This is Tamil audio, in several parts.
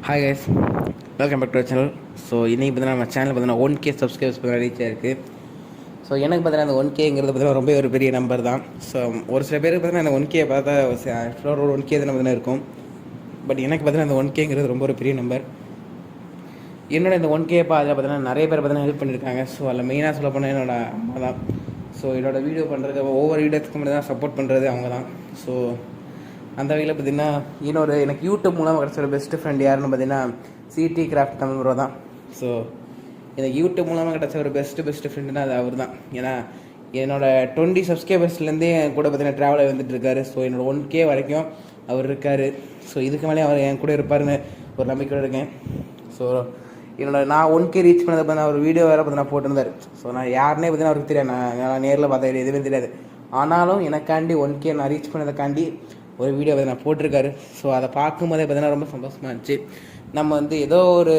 Hi guys, welcome back to channel. So இன்றைக்கி பார்த்தீங்கன்னா நம்ம சேனல் பார்த்தீங்கன்னா 1K சப்ஸ்கிரைபர்ஸ் பார்த்தீங்கன்னா ரீச் ஆயிருக்கு. ஸோ எனக்கு பார்த்தீங்கன்னா அந்த 1Kங்கிறது பார்த்தீங்கன்னா ரொம்ப ஒரு பெரிய நம்பர் தான். ஸோ ஒரு சில பேருக்கு பார்த்தீங்கன்னா அந்த 1K பார்த்தா ஒரு 1K தான் பார்த்தீங்கன்னா இருக்கும். பட் எனக்கு பார்த்தீங்கன்னா அந்த 1Kங்கிறது ரொம்ப ஒரு பெரிய நம்பர். என்னோட இந்த 1K அதில் பார்த்தீங்கன்னா நிறைய பேர் பார்த்தீங்கன்னா ஹெல்ப் பண்ணியிருக்காங்க. ஸோ அதில் மெயினாக சொல்ல போனால் என்னோட அம்மா தான். ஸோ என்னோடய வீடியோ பண்ணுறது ஒவ்வொரு வீடியோத்துக்கு மட்டும் தான் சப்போர்ட் பண்ணுறது அவங்க தான். ஸோ அந்த வகையில் பார்த்திங்கன்னா எனக்கு யூடியூப் மூலமாக கிடச்ச பெஸ்ட்டு ஃப்ரெண்ட் யாருன்னு பார்த்தீங்கன்னா சிடி கிராஃப்ட் தமிழ் ப்ரோ தான். ஸோ எனக்கு யூடியூப் மூலமாக கிடச்ச ஒரு பெஸ்ட்டு ஃப்ரெண்டுனா அது அவர் தான். ஏன்னா என்னோடய 20 சப்ஸ்கிரைபர்ஸ்லேருந்தே என் கூட பார்த்தீங்கன்னா ட்ராவல் வந்துட்டு இருக்காரு. ஸோ என்னோடய 1K வரைக்கும் அவர் இருக்கார். ஸோ இதுக்கு மேலே அவர் என் கூட இருப்பாருன்னு ஒரு நம்பிக்கையோடு இருக்கேன். ஸோ நான் 1K ரீச் பண்ணதை பார்த்தா அவர் வீடியோ வேறு பார்த்தீங்கன்னா போட்டிருந்தார். ஸோ நான் யாருன்னே பார்த்தீங்கன்னா அவருக்கு தெரியாது, நான் நேரில் பார்த்தா எதுவுமே தெரியாது. ஆனாலும் எனக்காண்டி 1K நான் ரீச் பண்ணதைக்காண்டி ஒரு வீடியோ நான் போட்டிருக்காரு. ஸோ அதை பார்க்கும்போதே பார்த்தீங்கன்னா ரொம்ப சந்தோஷமாக இருந்துச்சு. நம்ம வந்து ஏதோ ஒரு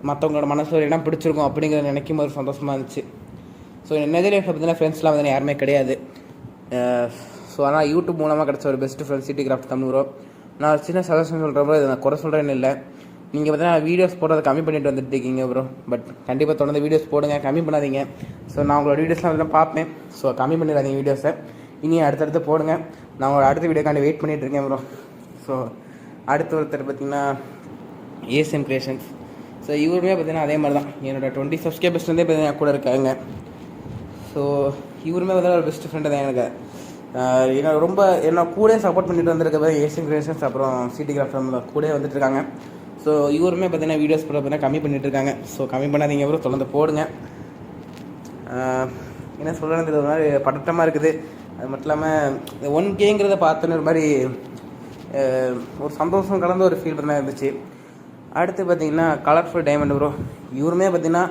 மற்றவங்களோட மனசு ஒரு இடம் பிடிச்சிருக்கோம் அப்படிங்கிறத நினைக்கும் போது சந்தோஷமாக இருந்துச்சு. ஸோ என்னது பார்த்தீங்கன்னா ஃப்ரெண்ட்ஸ்லாம் பார்த்தீங்கன்னா யாருமே கிடையாது. ஸோ ஆனால் யூடியூப் மூலமாக கிடச்ச ஒரு best friend city craft Tamil bro. நான் ஒரு சின்ன சஜஷன் சொல்கிறப்போ இதை நான் குறை சொல்கிறேன்னு இல்லை. நீங்கள் பார்த்தீங்கன்னா வீடியோஸ் போடுறதை கம்மி பண்ணிட்டு வந்துட்டு இருக்கீங்க ப்ரோ. பட் கண்டிப்பாக தொடர்ந்து வீடியோஸ் போடுங்க, கம்மி பண்ணாதீங்க. ஸோ நான் உங்களோட வீடியோஸ்லாம் வந்து பார்ப்பேன். ஸோ கம்மி பண்ணிடாதீங்க வீடியோஸை, இனி அடுத்தடுத்து போடுங்க. நான் உங்களோட அடுத்த வீடியோக்காண்டி வெயிட் பண்ணிகிட்ருக்கேன் ப்ரோ. ஸோ அடுத்த ஒருத்தர் பார்த்திங்கன்னா ஏசிஎம் கிரியேஷன்ஸ். ஸோ இவருமே பார்த்திங்கன்னா அதே மாதிரி தான். என்னோடய 20 சப்ஸ்கிரைபர்ஸ்லேருந்தே பார்த்தீங்கன்னா கூட இருக்காங்க. ஸோ இவருமே பார்த்தீங்கன்னா ஒரு பெஸ்ட் ஃப்ரெண்டு தான் எனக்கு. என்னோட கூட சப்போர்ட் பண்ணிட்டு வந்திருக்க ஏசிஎம் கிரியேஷன்ஸ் அப்புறம் சிட்டி கிராஃப்ட் கூட வந்துட்டு இருக்காங்க. ஸோ இவருமே பார்த்தீங்கன்னா வீடியோஸ் போட பார்த்தீங்கன்னா கம்மி பண்ணிட்டு இருக்காங்க. ஸோ கம்மி பண்ணாதீங்க ப்ரோ, தொடர்ந்து போடுங்க. என்ன சொல்கிறது, ஒரு மாதிரி பதட்டமாக இருக்குது. அது மட்டும் இல்லாமல் இந்த 1Kங்கிறத பார்த்தோன்னு ஒரு மாதிரி ஒரு சந்தோஷம் கலந்த ஒரு ஃபீல் பண்ண இருந்துச்சு. அடுத்து பார்த்திங்கன்னா கலர்ஃபுல் டைமண்ட் ப்ரோ. இவருமே பார்த்திங்கன்னா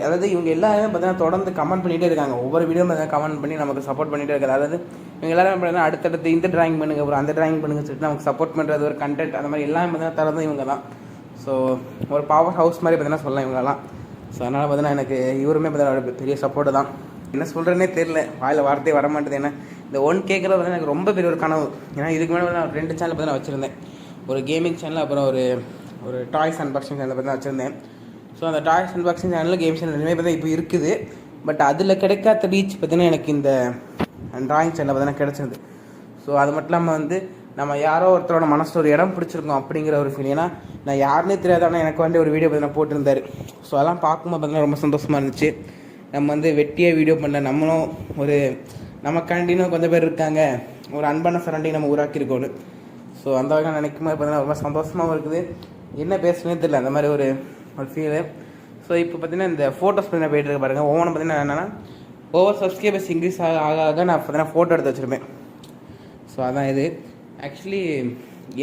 அதாவது இவங்க எல்லாருமே பார்த்தீங்கன்னா தொடர்ந்து கமெண்ட் பண்ணிகிட்டே இருக்காங்க. ஒவ்வொரு வீடியோ பார்த்தீங்கன்னா கமெண்ட் பண்ணி நமக்கு சப்போர்ட் பண்ணிகிட்டே இருக்காது. அதாவது இவங்க எல்லாரும் பார்த்தீங்கன்னா அடுத்தடுத்து இந்த ட்ராயிங் பண்ணுங்க அப்புறம் அந்த ட்ராயிங் பண்ணுங்க சொல்லிட்டு நமக்கு சப்போர்ட் பண்ணுறது, ஒரு கண்டென்ட் அந்த மாதிரி எல்லாமே பார்த்தீங்கன்னா தரதும் இவங்க தான். ஸோ ஒரு பவர் ஹவுஸ் மாதிரி பார்த்தீங்கன்னா சொல்லலாம் இவங்கெல்லாம். ஸோ அதனால் பார்த்தீங்கன்னா எனக்கு இவருமே பார்த்தீங்கன்னா பெரிய சப்போர்ட்டு தான். என்ன சொல்கிறேன்னே தெரியல, வாயில் வார்த்தையே வர மாட்டேது. ஏன்னா இந்த 1Kங்கிறது வந்து எனக்கு ரொம்ப பெரிய ஒரு கனவு. ஏன்னா இதுக்கு மேலே நான் 2 சேனல் பார்த்து நான் வச்சுருந்தேன். ஒரு கேமிங் சேனல் அப்புறம் ஒரு டாய்ஸ் அன்பாக்சிங் சேனல் பார்த்து நான் வச்சுருந்தேன். ஸோ அந்த டாய்ஸ் அன்பாக்சிங் சேனலில் கேம் சேனல் ரெண்டுமே பார்த்தா இப்போ இருக்குது. பட் அதில் கிடைக்காத ரீச் பார்த்தீங்கன்னா எனக்கு இந்த ட்ராயிங் சேனலில் பார்த்தீங்கன்னா கிடச்சிருது. ஸோ அது மட்டும் இல்லாமல் வந்து நம்ம யாரோ ஒருத்தரோட மனசில் ஒரு இடம் பிடிச்சிருக்கோம் அப்படிங்கிற ஒரு ஃபீல். ஏன்னா நான் யாருன்னே தெரியாது, ஆனால் எனக்கு வந்து ஒரு வீடியோ பார்த்தீங்கன்னா போட்டிருந்தார். ஸோ அதெல்லாம் பார்க்கும்போது பார்த்தீங்கன்னா ரொம்ப சந்தோஷமாக இருந்துச்சு. நம்ம வந்து வெட்டியாக வீடியோ பண்ண நம்மளும் ஒரு நமக்காண்டினும் கொஞ்சம் பேர் இருக்காங்க, ஒரு அன்பான சரண்டிங் நம்ம உருவாக்கியிருக்கோன்னு. ஸோ அந்த வகையில் நினைக்கும் போது பார்த்தீங்கன்னா ரொம்ப சந்தோஷமாகவும் இருக்குது. என்ன பேசுனே தெரியல, அந்த மாதிரி ஒரு ஃபீலு. ஸோ இப்போ பார்த்தீங்கன்னா இந்த ஃபோட்டோஸ் பார்த்தீங்கன்னா போய்ட்டு இருக்க பாருங்கள். ஒவ்வொன்றும் பார்த்தீங்கன்னா என்னென்னா ஓவர் சப்ஸ்கிரைபர்ஸ் இன்க்ரீஸ் ஆக நான் பார்த்தீங்கன்னா ஃபோட்டோ எடுத்து வச்சுருப்பேன். ஸோ அதான் இது ஆக்சுவலி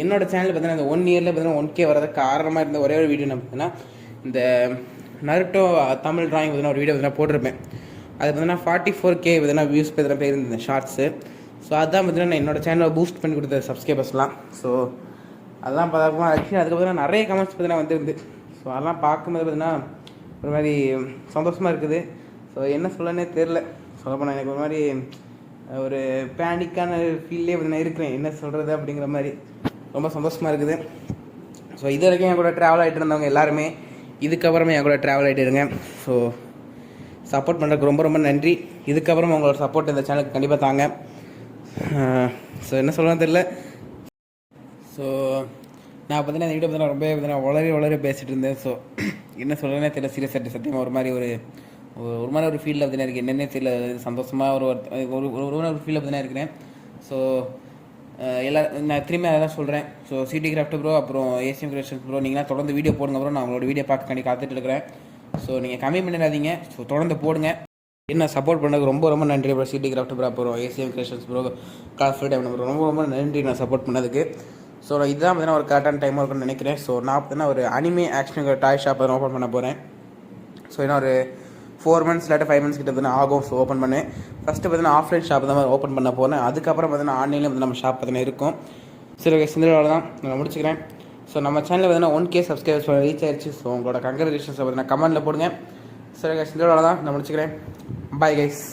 என்னோடய சேனல் பார்த்தீங்கன்னா இந்த 1 இயரில் பார்த்தீங்கன்னா 1K வரதுக்கு காரணமாக இருந்த ஒரே ஒரு வீடியோ நான் பார்த்தீங்கன்னா இந்த நருட்டோ தமிழ் ட்ராயிங் பார்த்தீங்கன்னா ஒரு வீடியோ பார்த்தீங்கன்னா போட்டிருப்பேன். அது பார்த்தீங்கன்னா 44K பார்த்தீங்கன்னா வியூஸ் பார்த்தீங்கன்னா போயிருந்தேன் ஷார்ட்ஸு. ஸோ அதுதான் பார்த்தீங்கன்னா நான் என்னோடய சேனலை பூஸ்ட் பண்ணி கொடுத்த சப்ஸ்கிரைபர்ஸ்லாம். ஸோ அதெல்லாம் பார்த்தாக்குமா ஆக்சுவலி அதுக்கு பார்த்தீங்கன்னா நிறைய கமெண்ட்ஸ் பார்த்தீங்கன்னா வந்துருந்து. ஸோ அதெல்லாம் பார்க்கும்போது பார்த்தீங்கன்னா ஒரு மாதிரி சந்தோஷமாக இருக்குது. ஸோ என்ன சொல்லனே தெரில. சொல்லப்போனால் எனக்கு ஒரு மாதிரி ஒரு பேனிக்கான ஃபீல்லே பார்த்தீங்கன்னா இருக்கிறேன், என்ன சொல்கிறது அப்படிங்கிற மாதிரி ரொம்ப சந்தோஷமாக இருக்குது. ஸோ இது வரைக்கும் என் கூட ட்ராவல் ஆகிட்டு இருந்தவங்க எல்லாருமே இதுக்கப்புறமே என் கூட ட்ராவல் ஆகிட்டு இருங்க. ஸோ சப்போர்ட் பண்ணுறதுக்கு ரொம்ப ரொம்ப நன்றி. இதுக்கப்புறம் உங்களோட சப்போர்ட் இந்த சேனலுக்கு கண்டிப்பாக தாங்க. ஸோ என்ன சொல்லணும்னு தெரியல. ஸோ நான் பார்த்தீங்கன்னா இந்த வீடியோ பார்த்தீங்கன்னா ரொம்ப பார்த்தீங்கன்னா வளரி பேசிகிட்டு இருந்தேன். ஸோ என்ன சொல்கிறேன்னே தெரியல, சீரியஸாக சத்தியமாக ஒரு மாதிரி ஒரு ஃபீல்டில் பார்த்தீங்கன்னா இருக்குது. என்னென்னே தெரியல, சந்தோஷமாக ஒரு ஃபீல்டில் பார்த்தீங்கன்னா இருக்கிறேன். ஸோ நான் திரும்பி அதான் சொல்கிறேன். ஸோ சிட்டி கிராஃப்ட் ப்ரோ அப்புறம் ஏசிஎம் கிரியேஷன்ஸ் ப்ரோ, நீங்களாம் தொடர்ந்து வீடியோ போடுங்க ப்ரோ. நான் உங்களோட வீடியோ பார்க்க காத்துட்டு இருக்கிறேன். ஸோ நீங்கள் கம்மி பண்ணிடாதீங்க. ஸோ தொடர்ந்து போடுங்க. என்ன சப்போர்ட் பண்ணதுக்கு ரொம்ப ரொம்ப நன்றி ப்ரோ. சிட்டி கிராஃப்ட் ப்ரோ அப்புறம் ACM creations bro coffee time bro ரொம்ப ரொம்ப நன்றி நான் சப்போர்ட் பண்ணதுக்கு. ஸோ இதுதான் பார்த்தீங்கன்னா ஒரு கரெக்டான டைமாக இருக்குன்னு நினைக்கிறேன். ஸோ நான் பார்த்தீங்கன்னா ஒரு அனிமே ஆக்ஷன் டாய் ஷாப் ஓப்பன் பண்ண போகிறேன். ஸோ இன்னும் ஒரு 4 months இல்லாட்டி 5 months கிட்ட பார்த்தீங்கன்னா ஆகும். ஸோ ஓப்பன் பண்ணேன். ஃபஸ்ட்டு பார்த்தீங்கன்னா ஆஃப்லைன் ஷாப் தான் ஓப்பன் பண்ண போகிறேன். அதுக்கப்புறம் பார்த்தீங்கன்னா ஆன்லைனில் வந்து நம்ம ஷாப் பார்த்தீங்கன்னா இருக்கும். சரி ஓகே, சிந்தரோட தான் நான் முடிச்சுக்கிறேன். ஸோ நம்ம சேனலில் பார்த்தீங்கன்னா 1K சப்ஸ்கிரைபர்ஸ் ரீச் ஆயிடுச்சு. ஸோ உங்களோட கங்க்ராச்சுலேஷன்ஸ் பார்த்தீங்கன்னா கமெண்ட்டில் போடுங்க. சரி ஓகே, சிந்தரோட தான் நான் முடிச்சுக்கிறேன். Bye guys.